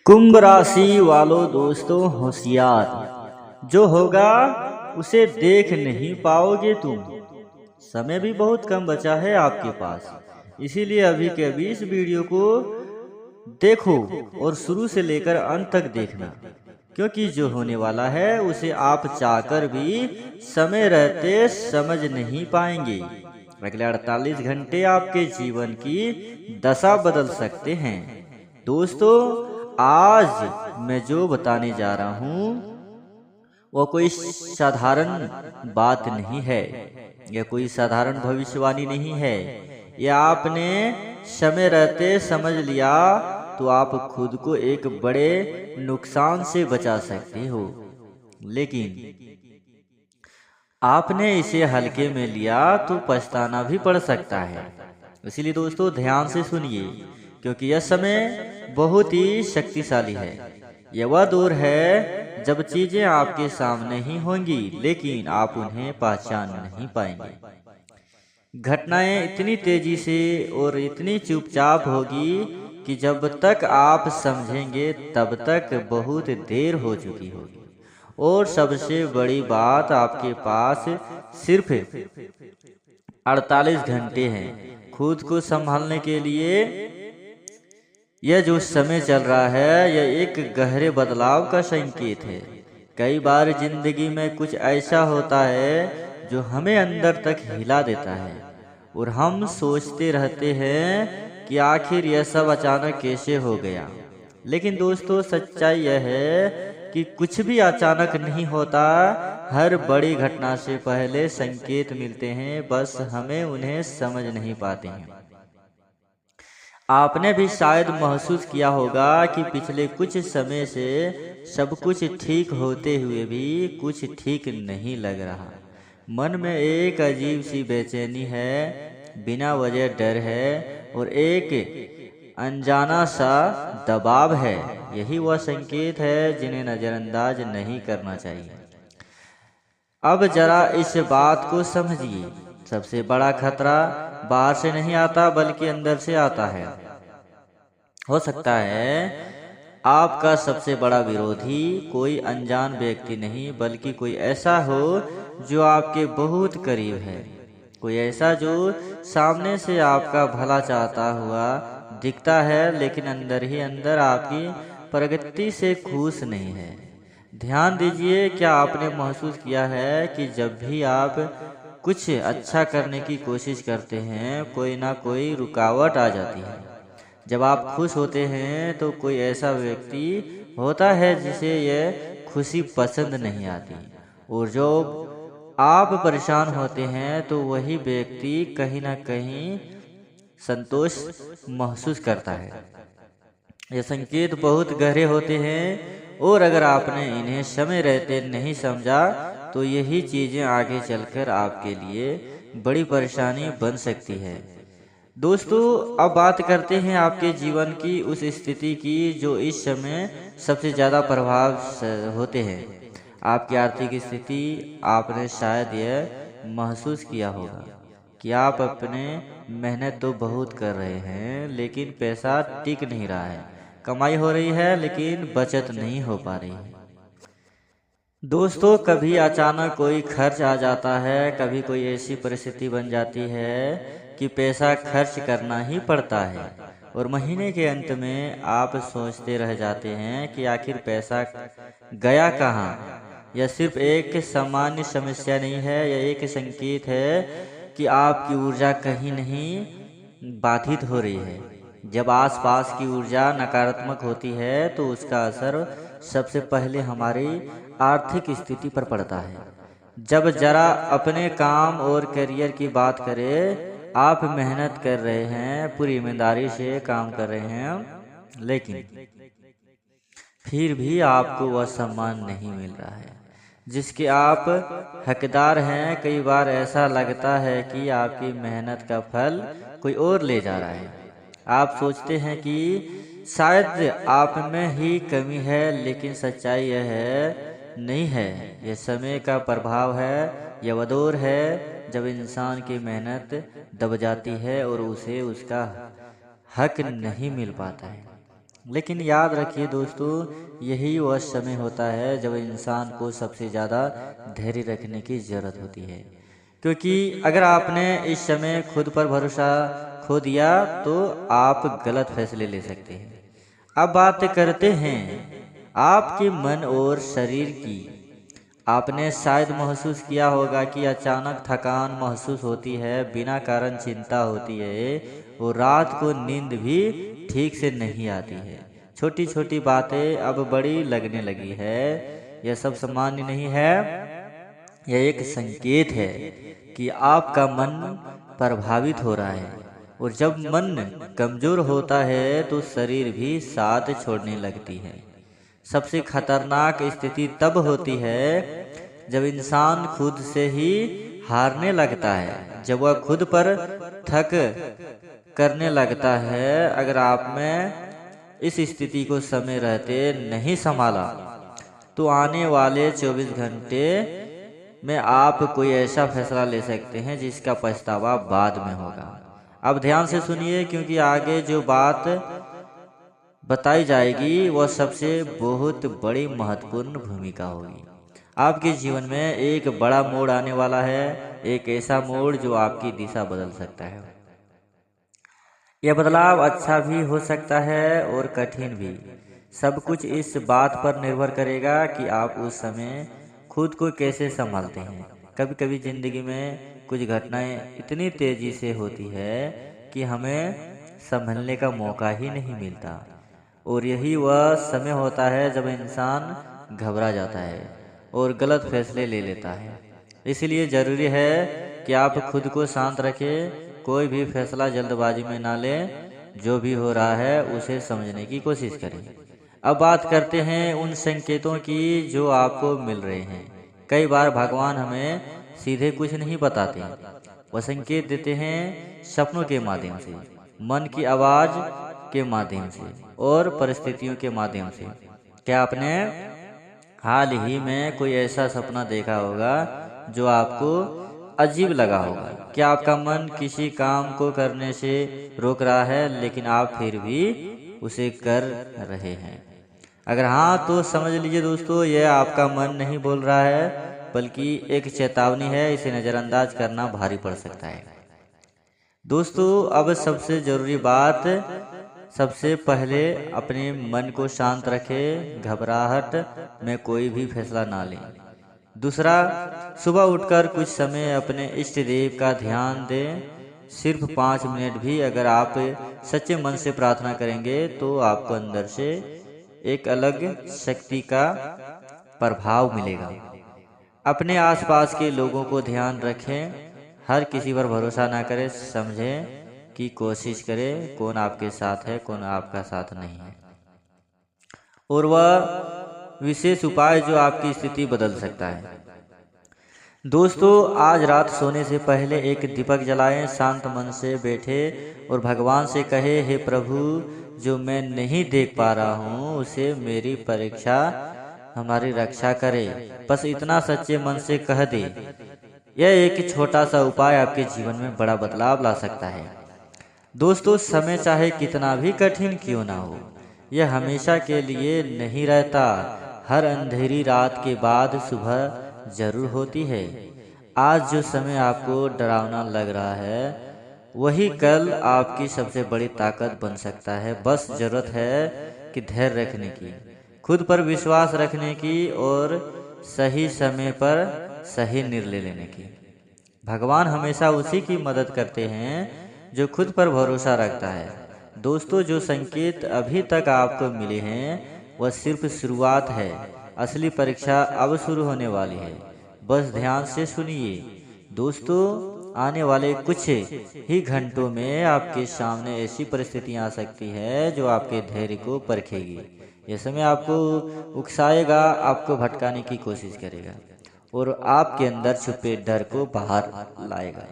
कुंभ राशि वालों दोस्तों होशियार, जो होगा उसे देख नहीं पाओगे तुम। समय भी बहुत कम बचा है आपके पास, इसीलिए अभी के अभी इस वीडियो को देखो और शुरू से लेकर अंत तक देखना, क्योंकि जो होने वाला है उसे आप चाहकर भी समय रहते समझ नहीं पाएंगे। अगले 48 घंटे आपके जीवन की दशा बदल सकते हैं। दोस्तों, आज मैं जो बताने जा रहा हूँ वो कोई साधारण बात नहीं है, यह कोई साधारण भविष्यवाणी नहीं है। यह आपने समय रहते समझ लिया तो आप खुद को एक बड़े नुकसान से बचा सकते हो, लेकिन आपने इसे हल्के में लिया तो पछताना भी पड़ सकता है। इसीलिए दोस्तों ध्यान से सुनिए, क्योंकि यह समय बहुत ही शक्तिशाली है। यह वह दौर है जब चीजें आपके सामने ही होंगी, लेकिन आप उन्हें पहचान नहीं पाएंगे। घटनाएं इतनी तेजी से और इतनी चुपचाप होगी कि जब तक आप समझेंगे तब तक बहुत देर हो चुकी होगी। और सबसे बड़ी बात, आपके पास सिर्फ 48 घंटे हैं खुद को संभालने के लिए। यह जो समय चल रहा है यह एक गहरे बदलाव का संकेत है। कई बार जिंदगी में कुछ ऐसा होता है जो हमें अंदर तक हिला देता है और हम सोचते रहते हैं कि आखिर यह सब अचानक कैसे हो गया। लेकिन दोस्तों, सच्चाई यह है कि कुछ भी अचानक नहीं होता। हर बड़ी घटना से पहले संकेत मिलते हैं, बस हमें उन्हें समझ नहीं पाते हैं। आपने भी शायद महसूस किया होगा कि पिछले कुछ समय से सब कुछ ठीक होते हुए भी कुछ ठीक नहीं लग रहा। मन में एक अजीब सी बेचैनी है, बिना वजह डर है और एक अनजाना सा दबाव है। यही वह संकेत है जिन्हें नजरअंदाज नहीं करना चाहिए। अब जरा इस बात को समझिए, सबसे बड़ा खतरा बाहर से नहीं आता बल्कि अंदर से आता है। हो सकता है आपका सबसे बड़ा विरोधी कोई अनजान व्यक्ति नहीं, बल्कि कोई ऐसा हो जो आपके बहुत करीब है। कोई ऐसा जो सामने से आपका भला चाहता हुआ दिखता है, लेकिन अंदर ही अंदर आपकी प्रगति से खुश नहीं है। ध्यान दीजिए, क्या आपने महसूस किया है कि जब भी आप कुछ अच्छा करने की कोशिश करते हैं, कोई ना कोई रुकावट आ जाती है। जब आप खुश होते हैं तो कोई ऐसा व्यक्ति होता है जिसे यह खुशी पसंद नहीं आती, और जो आप परेशान होते हैं तो वही व्यक्ति कहीं ना कहीं संतोष महसूस करता है। ये संकेत बहुत गहरे होते हैं, और अगर आपने इन्हें समय रहते नहीं समझा तो यही चीजें आगे चलकर आपके लिए बड़ी परेशानी बन सकती है। दोस्तों, अब बात करते हैं आपके जीवन की उस स्थिति की जो इस समय सबसे ज़्यादा प्रभाव होते हैं। आपकी आर्थिक स्थिति। आपने शायद यह महसूस किया होगा कि आप अपने मेहनत तो बहुत कर रहे हैं, लेकिन पैसा टिक नहीं रहा है। कमाई हो रही है लेकिन बचत नहीं हो पा रही है। दोस्तों, कभी अचानक कोई खर्च आ जाता है, कभी कोई ऐसी परिस्थिति बन जाती है कि पैसा खर्च करना ही पड़ता है, और महीने के अंत में आप सोचते रह जाते हैं कि आखिर पैसा गया कहाँ। यह सिर्फ एक सामान्य समस्या नहीं है, यह एक संकेत है कि आपकी ऊर्जा कहीं नहीं बाधित हो रही है। जब आसपास की ऊर्जा नकारात्मक होती है तो उसका असर सबसे पहले हमारी आर्थिक स्थिति पर पड़ता है। जब जरा अपने काम और करियर की बात करें, आप मेहनत कर रहे हैं, पूरी ईमानदारी से काम कर रहे हैं, लेकिन फिर भी आपको वह सम्मान नहीं मिल रहा है जिसके आप हकदार हैं। कई बार ऐसा लगता है कि आपकी मेहनत का फल कोई और ले जा रहा है। आप सोचते हैं कि शायद आप में ही कमी है, लेकिन सच्चाई यह है नहीं है। यह समय का प्रभाव है। यह वो दौर है जब इंसान की मेहनत दब जाती है और उसे उसका हक नहीं मिल पाता है। लेकिन याद रखिए दोस्तों, यही वह समय होता है जब इंसान को सबसे ज़्यादा धैर्य रखने की ज़रूरत होती है। क्योंकि अगर आपने इस समय खुद पर भरोसा खो दिया तो आप गलत फैसले ले सकते हैं। अब बात करते हैं आपके मन और शरीर की। आपने शायद महसूस किया होगा कि अचानक थकान महसूस होती है, बिना कारण चिंता होती है और रात को नींद भी ठीक से नहीं आती है। छोटी छोटी बातें अब बड़ी लगने लगी है। यह सब सामान्य नहीं है, यह एक संकेत है कि आपका मन प्रभावित हो रहा है। और जब मन कमजोर होता है तो शरीर भी साथ छोड़ने लगती है। सबसे खतरनाक स्थिति तब होती है जब इंसान खुद से ही हारने लगता है, जब वह खुद पर थक करने लगता है। अगर आप में इस स्थिति को समय रहते नहीं संभाला तो आने वाले 24 घंटे में आप कोई ऐसा फैसला ले सकते हैं जिसका पछतावा बाद में होगा। अब ध्यान से सुनिए, क्योंकि आगे जो बात बताई जाएगी वह सबसे बहुत बड़ी महत्वपूर्ण भूमिका होगी। आपके जीवन में एक बड़ा मोड़ आने वाला है, एक ऐसा मोड़ जो आपकी दिशा बदल सकता है। यह बदलाव अच्छा भी हो सकता है और कठिन भी। सब कुछ इस बात पर निर्भर करेगा कि आप उस समय खुद को कैसे संभालते हैं। कभी कभी जिंदगी में कुछ घटनाएं इतनी तेजी से होती है कि हमें संभलने का मौका ही नहीं मिलता, और यही वह समय होता है जब इंसान घबरा जाता है और गलत फैसले ले लेता है। इसलिए जरूरी है कि आप खुद को शांत रखें, कोई भी फैसला जल्दबाजी में ना लें। जो भी हो रहा है उसे समझने की कोशिश करें। अब बात करते हैं उन संकेतों की जो आपको मिल रहे हैं। कई बार भगवान हमें सीधे कुछ नहीं बताते, वह संकेत देते हैं सपनों के माध्यम से, मन की आवाज के माध्यम से और परिस्थितियों के माध्यम से। क्या आपने हाल ही में कोई ऐसा सपना देखा होगा जो आपको अजीब लगा होगा? क्या आपका मन किसी काम को करने से रोक रहा है लेकिन आप फिर भी उसे कर रहे हैं? अगर हाँ तो समझ लीजिए दोस्तों, यह आपका मन नहीं बोल रहा है बल्कि एक चेतावनी है। इसे नज़रअंदाज करना भारी पड़ सकता है। दोस्तों, अब सबसे ज़रूरी बात, सबसे पहले अपने मन को शांत रखें, घबराहट में कोई भी फैसला ना लें। दूसरा, सुबह उठकर कुछ समय अपने इष्ट देव का ध्यान दें। सिर्फ 5 मिनट भी अगर आप सच्चे मन से प्रार्थना करेंगे तो आपको अंदर से एक अलग शक्ति का प्रभाव मिलेगा। अपने आसपास के लोगों को ध्यान रखें, हर किसी पर भरोसा ना करें, समझें कि कोशिश करें कौन आपके साथ है, कौन आपका साथ नहीं है, और वह विशेष उपाय जो आपकी स्थिति बदल सकता है। दोस्तों, आज रात सोने से पहले एक दीपक जलाएं, शांत मन से बैठे और भगवान से कहे, हे प्रभु, जो मैं नहीं देख पा रहा हूँ उसे मेरी परीक्षा हमारी रक्षा करे। बस इतना सच्चे मन से कह दे। यह एक छोटा सा उपाय आपके जीवन में बड़ा बदलाव ला सकता है। दोस्तों, समय चाहे कितना भी कठिन क्यों ना हो, यह हमेशा के लिए नहीं रहता। हर अंधेरी रात के बाद सुबह जरूर होती है। आज जो समय आपको डरावना लग रहा है वही कल आपकी सबसे बड़ी ताकत बन सकता है। बस जरूरत है कि धैर्य रखने की, खुद पर विश्वास रखने की और सही समय पर सही निर्णय लेने की। भगवान हमेशा उसी की मदद करते हैं जो खुद पर भरोसा रखता है। दोस्तों, जो संकेत अभी तक आपको मिले हैं वह सिर्फ शुरुआत है। असली परीक्षा अब शुरू होने वाली है। बस ध्यान से सुनिए। दोस्तों, आने वाले कुछ ही घंटों में आपके सामने ऐसी परिस्थितियां आ सकती है जो आपके धैर्य को परखेगी। यह समय आपको उकसाएगा, आपको भटकाने की कोशिश करेगा और आपके अंदर छुपे डर को बाहर लाएगा।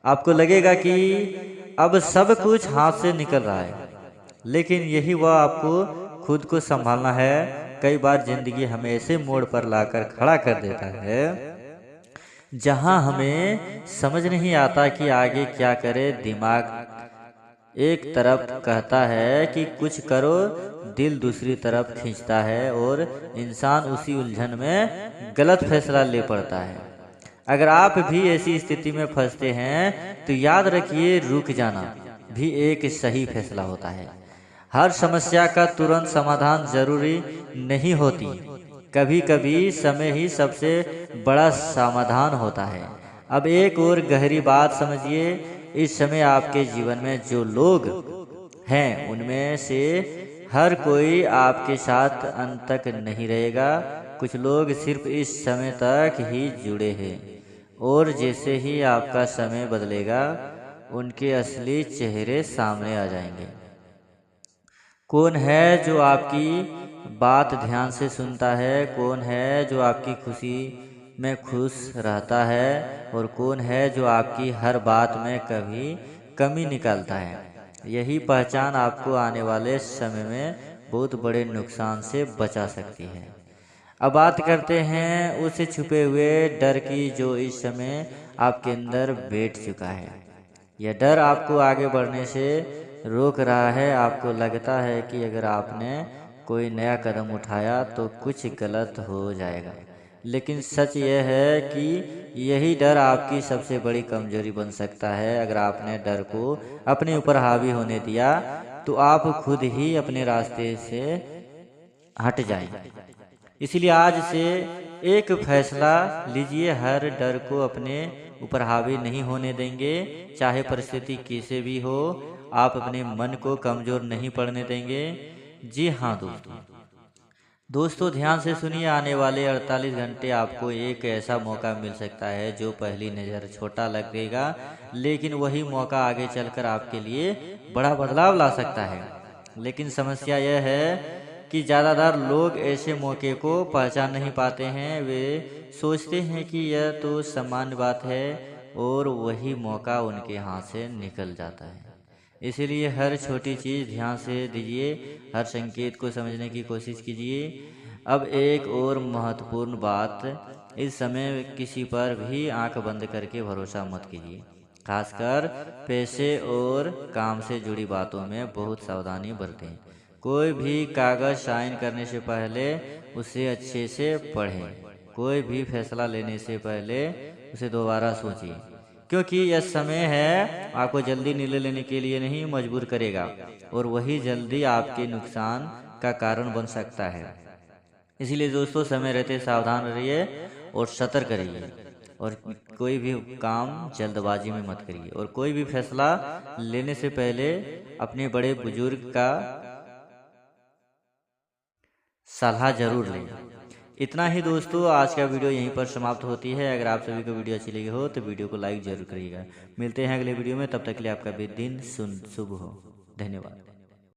आपको लगेगा कि अब सब कुछ हाथ से निकल रहा है, लेकिन यही वह आपको खुद को संभालना है। कई बार जिंदगी हमें ऐसे मोड़ पर लाकर खड़ा कर देता है जहां हमें समझ नहीं आता कि आगे क्या करे। दिमाग एक तरफ कहता है कि कुछ करो, दिल दूसरी तरफ खींचता है और इंसान उसी उलझन में गलत फैसला ले पड़ता है। अगर आप भी ऐसी स्थिति में फंसते हैं तो याद रखिए, रुक जाना भी एक सही फैसला होता है। हर समस्या का तुरंत समाधान जरूरी नहीं होती, कभी कभी समय ही सबसे बड़ा समाधान होता है। अब एक और गहरी बात समझिए, इस समय आपके जीवन में जो लोग हैं उनमें से हर कोई आपके साथ अंत तक नहीं रहेगा। कुछ लोग सिर्फ इस समय तक ही जुड़े हैं और जैसे ही आपका समय बदलेगा उनके असली चेहरे सामने आ जाएंगे। कौन है जो आपकी बात ध्यान से सुनता है, कौन है जो आपकी खुशी में खुश रहता है और कौन है जो आपकी हर बात में कभी कमी निकालता है। यही पहचान आपको आने वाले समय में बहुत बड़े नुकसान से बचा सकती है। अब बात करते हैं उस छुपे हुए डर की जो इस समय आपके अंदर बैठ चुका है। यह डर आपको आगे बढ़ने से रोक रहा है। आपको लगता है कि अगर आपने कोई नया कदम उठाया तो कुछ गलत हो जाएगा, लेकिन सच यह है कि यही डर आपकी सबसे बड़ी कमजोरी बन सकता है। अगर आपने डर को अपने ऊपर हावी होने दिया तो आप खुद ही अपने रास्ते से हट जाएंगे। इसलिए आज से एक फैसला लीजिए, हर डर को अपने ऊपर हावी नहीं होने देंगे, चाहे परिस्थिति कैसे भी हो। आप अपने मन को कमजोर नहीं पड़ने देंगे। जी हाँ दोस्तों ध्यान से सुनिए, आने वाले 48 घंटे आपको एक ऐसा मौका मिल सकता है जो पहली नज़र छोटा लगेगा, लेकिन वही मौका आगे चलकर आपके लिए बड़ा बदलाव ला सकता है। लेकिन समस्या यह है कि ज़्यादातर लोग ऐसे मौके को पहचान नहीं पाते हैं। वे सोचते हैं कि यह तो सामान्य बात है और वही मौका उनके हाथ से निकल जाता है। इसीलिए हर छोटी चीज़ ध्यान से दीजिए, हर संकेत को समझने की कोशिश कीजिए। अब एक और महत्वपूर्ण बात, इस समय किसी पर भी आंख बंद करके भरोसा मत कीजिए। खासकर पैसे और काम से जुड़ी बातों में बहुत सावधानी बरतें। कोई भी कागज़ साइन करने से पहले उसे अच्छे से पढ़ें। कोई भी फैसला लेने से पहले उसे दोबारा सोचिए, क्योंकि यह समय है आपको जल्दी निर्णय लेने के लिए नहीं मजबूर करेगा और वही जल्दी आपके नुकसान का कारण बन सकता है। इसीलिए दोस्तों, समय रहते सावधान रहिए और सतर्क रहिए और कोई भी काम जल्दबाजी में मत करिए और कोई भी फैसला लेने से पहले अपने बड़े बुजुर्ग का सलाह जरूर लें। इतना ही दोस्तों, आज का वीडियो यहीं पर समाप्त होती है। अगर आप सभी को वीडियो अच्छी लगी हो तो वीडियो को लाइक जरूर करिएगा। मिलते हैं अगले वीडियो में, तब तक के लिए आपका भी दिन शुभ हो। धन्यवाद।